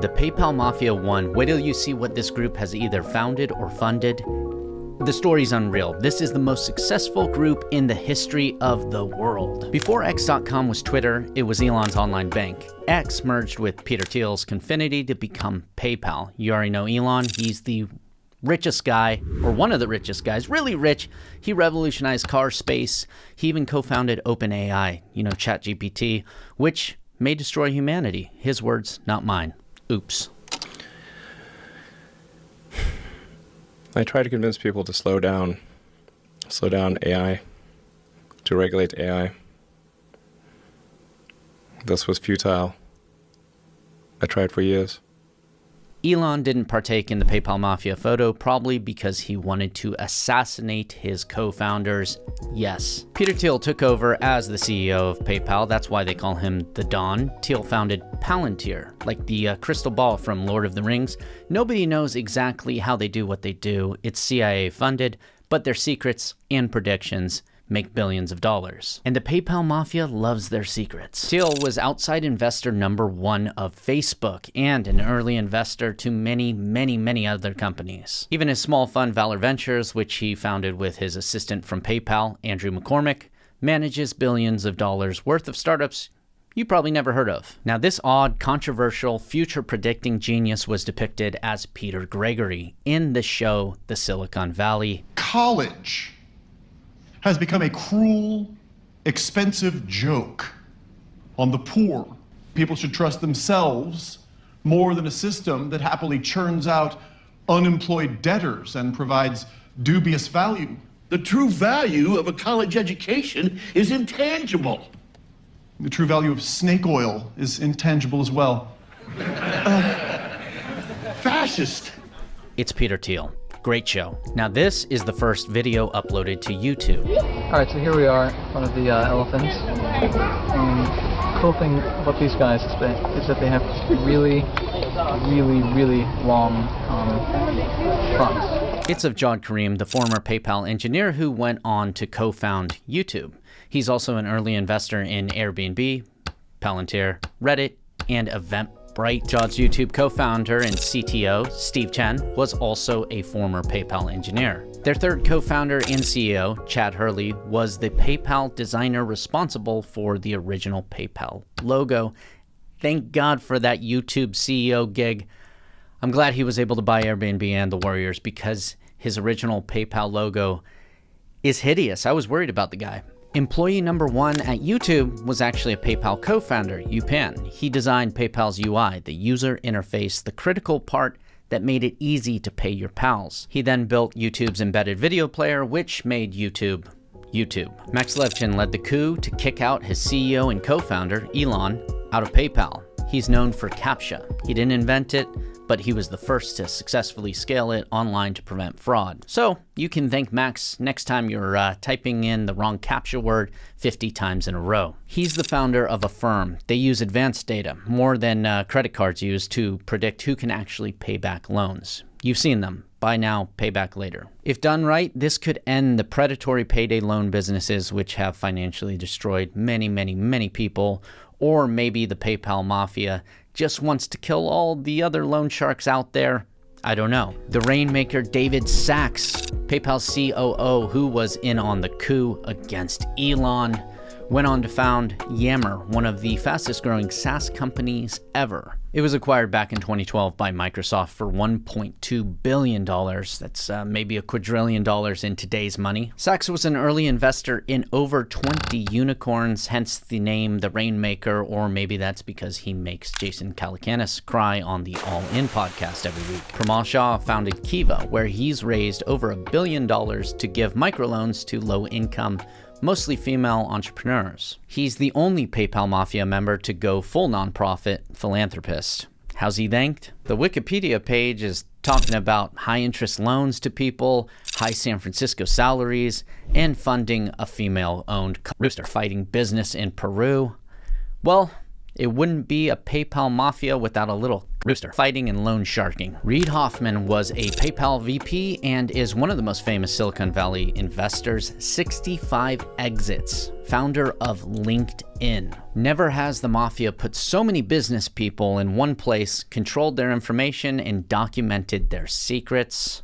The PayPal Mafia won. Wait till you see what this group has either founded or funded. The story's unreal. This is the most successful group in the history of the world. Before X.com was Twitter, it was Elon's online bank. X merged with Peter Thiel's Confinity to become PayPal. You already know Elon. He's the richest guy, or one of the richest guys, really rich. He revolutionized car space. He even co-founded OpenAI, ChatGPT, which may destroy humanity. His words, not mine. Oops. I try to convince people to slow down AI, to regulate AI. This was futile. I tried for years. Elon didn't partake in the PayPal Mafia photo, probably because he wanted to assassinate his co-founders. Yes. Peter Thiel took over as the CEO of PayPal. That's why they call him the Don. Thiel founded Palantir, like the crystal ball from Lord of the Rings. Nobody knows exactly how they do what they do. It's CIA funded, but their secrets and predictions make billions of dollars. And the PayPal Mafia loves their secrets. Thiel was outside investor #1 of Facebook and an early investor to many, many, many other companies. Even his small fund Valor Ventures, which he founded with his assistant from PayPal, Andrew McCormack, manages billions of dollars worth of startups you probably never heard of. Now, this odd, controversial, future-predicting genius was depicted as Peter Gregory in the show The Silicon Valley. College has become a cruel, expensive joke on the poor. People should trust themselves more than a system that happily churns out unemployed debtors and provides dubious value. The true value of a college education is intangible. The true value of snake oil is intangible as well. Fascist. It's Peter Thiel. Great show. Now this is the first video uploaded to YouTube. Alright, so here we are in front of the elephants. And the cool thing about these guys is that they have really, really, really long fronts. It's of Karim, the former PayPal engineer who went on to co-found YouTube. He's also an early investor in Airbnb, Palantir, Reddit, and Eventbrite. Jod's YouTube co-founder and CTO, Steve Chen, was also a former PayPal engineer. Their third co-founder and CEO, Chad Hurley, was the PayPal designer responsible for the original PayPal logo. Thank God for that YouTube CEO gig. I'm glad he was able to buy Airbnb and the Warriors because his original PayPal logo is hideous. I was worried about the guy. Employee #1 at YouTube was actually a PayPal co-founder, Yupan. He designed PayPal's UI, the user interface, the critical part that made it easy to pay your pals. He then built YouTube's embedded video player, which made YouTube. Max Levchin led the coup to kick out his CEO and co-founder, Elon, out of PayPal. He's known for CAPTCHA. He didn't invent it, but he was the first to successfully scale it online to prevent fraud. So you can thank Max next time you're typing in the wrong CAPTCHA word 50 times in a row. He's the founder of Affirm. They use advanced data, more than credit cards use, to predict who can actually pay back loans. You've seen them. Buy now, pay back later. If done right, this could end the predatory payday loan businesses which have financially destroyed many, many, many people. Or maybe the PayPal Mafia just wants to kill all the other loan sharks out there. I don't know. The rainmaker David Sachs, PayPal's COO, who was in on the coup against Elon, went on to found Yammer, one of the fastest growing SaaS companies ever. It was acquired back in 2012 by Microsoft for $1.2 billion. That's maybe $1 quadrillion in today's money. Sachs was an early investor in over 20 unicorns, hence the name The Rainmaker, or maybe that's because he makes Jason Calacanis cry on the All In podcast every week. Premal Shah founded Kiva, where he's raised over $1 billion to give microloans to low-income, mostly female entrepreneurs. He's the only PayPal Mafia member to go full nonprofit philanthropist. How's he thanked? The Wikipedia page is talking about high interest loans to people, high San Francisco salaries, and funding a female-owned rooster fighting business in Peru. Well, it wouldn't be a PayPal Mafia without a little rooster, fighting and loan sharking. Reid Hoffman was a PayPal VP and is one of the most famous Silicon Valley investors. 65 exits. Founder of LinkedIn. Never has the Mafia put so many business people in one place, controlled their information, and documented their secrets.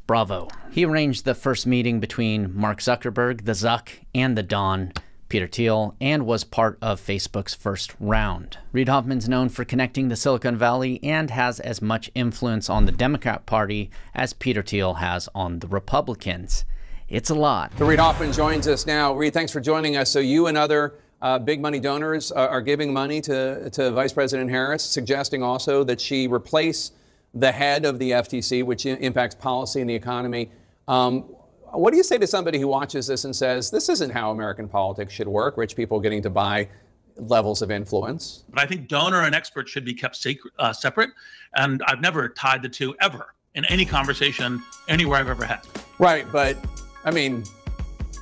Bravo. He arranged the first meeting between Mark Zuckerberg, the Zuck, and the Don, Peter Thiel, and was part of Facebook's first round. Reid Hoffman's known for connecting the Silicon Valley and has as much influence on the Democrat Party as Peter Thiel has on the Republicans. It's a lot. So Reid Hoffman joins us now. Reid, thanks for joining us. So you and other big money donors are giving money to Vice President Harris, suggesting also that she replace the head of the FTC, which impacts policy and the economy. What do you say to somebody who watches this and says, this isn't how American politics should work, rich people getting to buy levels of influence? But I think donor and expert should be kept separate. And I've never tied the two ever in any conversation anywhere I've ever had. Right. But I mean,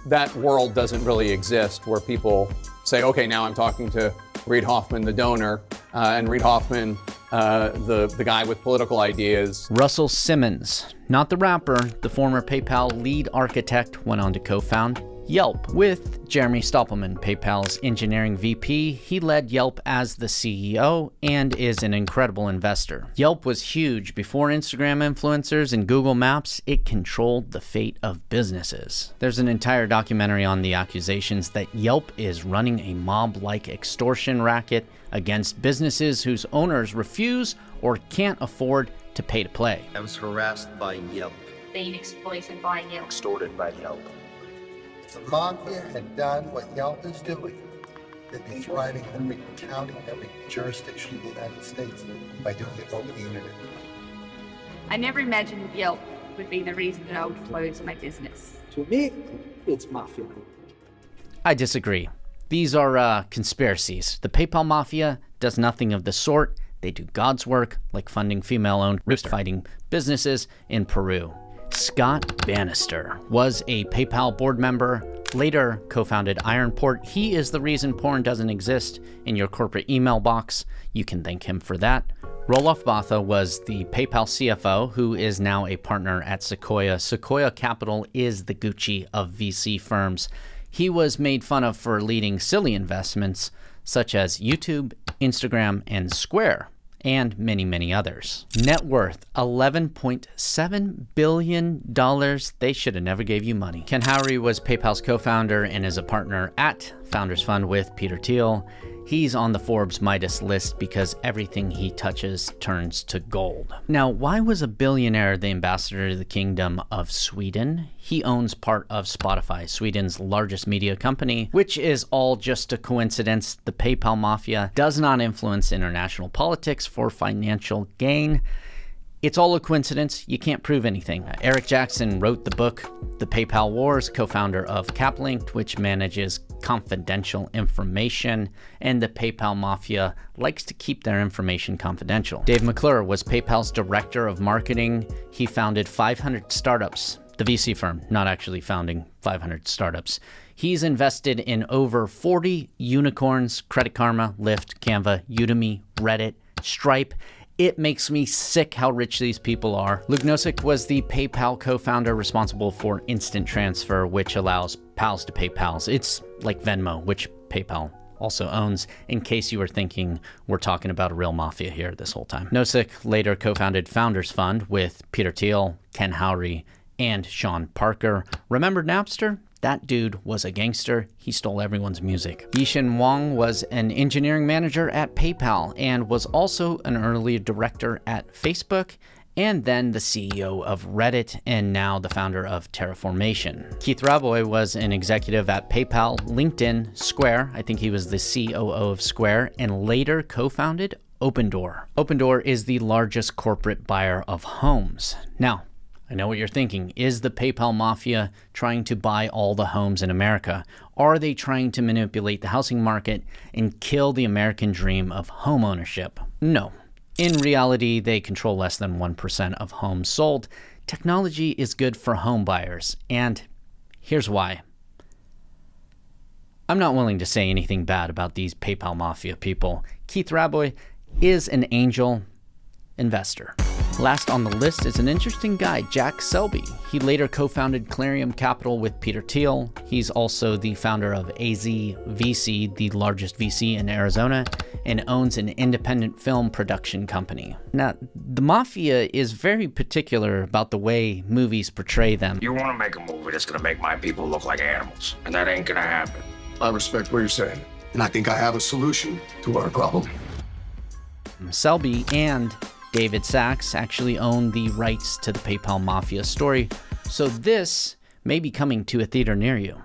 that world doesn't really exist where people say, OK, now I'm talking to Reid Hoffman, the donor, and Reid Hoffman, the guy with political ideas. Russel Simmons, not the rapper, the former PayPal lead architect, went on to co-found Yelp with Jeremy Stoppelman, PayPal's engineering VP. He led Yelp as the CEO and is an incredible investor. Yelp was huge before Instagram influencers and Google Maps. It controlled the fate of businesses. There's an entire documentary on the accusations that Yelp is running a mob-like extortion racket against businesses whose owners refuse or can't afford to pay to play. I was harassed by Yelp. Being exploited by Yelp. Extorted by Yelp. If the Mafia had done what Yelp is doing, they'd be thriving in every county, every jurisdiction in the United States by doing it over the internet. I never imagined Yelp would be the reason that I would close my business. To me, it's Mafia. I disagree. These are conspiracies. The PayPal Mafia does nothing of the sort. They do God's work, like funding female-owned rooster-fighting businesses in Peru. Scott Banister was a PayPal board member, later co-founded Ironport. He is the reason porn doesn't exist in your corporate email box. You can thank him for that. Roelof Botha was the PayPal CFO, who is now a partner at Sequoia. Sequoia Capital is the Gucci of VC firms. He was made fun of for leading silly investments such as YouTube, Instagram, and Square, and many, many others. Net worth, $11.7 billion. They should have never gave you money. Ken Howery was PayPal's co-founder and is a partner at Founders Fund with Peter Thiel. He's on the Forbes Midas list because everything he touches turns to gold. Now, why was a billionaire the ambassador to the Kingdom of Sweden? He owns part of Spotify, Sweden's largest media company, which is all just a coincidence. The PayPal Mafia does not influence international politics for financial gain. It's all a coincidence. You can't prove anything. Eric Jackson wrote the book, The PayPal Wars, co-founder of CapLink, which manages confidential information, and the PayPal Mafia likes to keep their information confidential. Dave McClure was PayPal's director of marketing. He founded 500 startups, the VC firm, not actually founding 500 startups. He's invested in over 40 unicorns, Credit Karma, Lyft, Canva, Udemy, Reddit, Stripe. It makes me sick how rich these people are. Luke Nosek was the PayPal co-founder responsible for instant transfer, which allows pals to pay pals. It's like Venmo, which PayPal also owns, in case you were thinking we're talking about a real mafia here this whole time. Nosek later co-founded Founders Fund with Peter Thiel, Ken Howery, and Sean Parker. Remember Napster? That dude was a gangster. He stole everyone's music. Yishan Wong was an engineering manager at PayPal and was also an early director at Facebook, and then the CEO of Reddit, and now the founder of Terraformation. Keith Robois was an executive at PayPal, LinkedIn, Square. I think he was the COO of Square, and later co-founded Opendoor. Opendoor is the largest corporate buyer of homes. Now, I know what you're thinking. Is the PayPal Mafia trying to buy all the homes in America? Are they trying to manipulate the housing market and kill the American dream of home ownership? No. In reality, they control less than 1% of homes sold. Technology is good for home buyers, and here's why. I'm not willing to say anything bad about these PayPal Mafia people. Keith Robois is an angel, investor. Last on the list is an interesting guy, Jack Selby. He later co-founded Clarium Capital with Peter Thiel. He's also the founder of AZ VC, the largest VC in Arizona, and owns an independent film production company. Now, the Mafia is very particular about the way movies portray them. You want to make a movie that's going to make my people look like animals, and that ain't going to happen. I respect what you're saying, and I think I have a solution to our problem. Selby and David Sachs actually own the rights to the PayPal Mafia story, so this may be coming to a theater near you.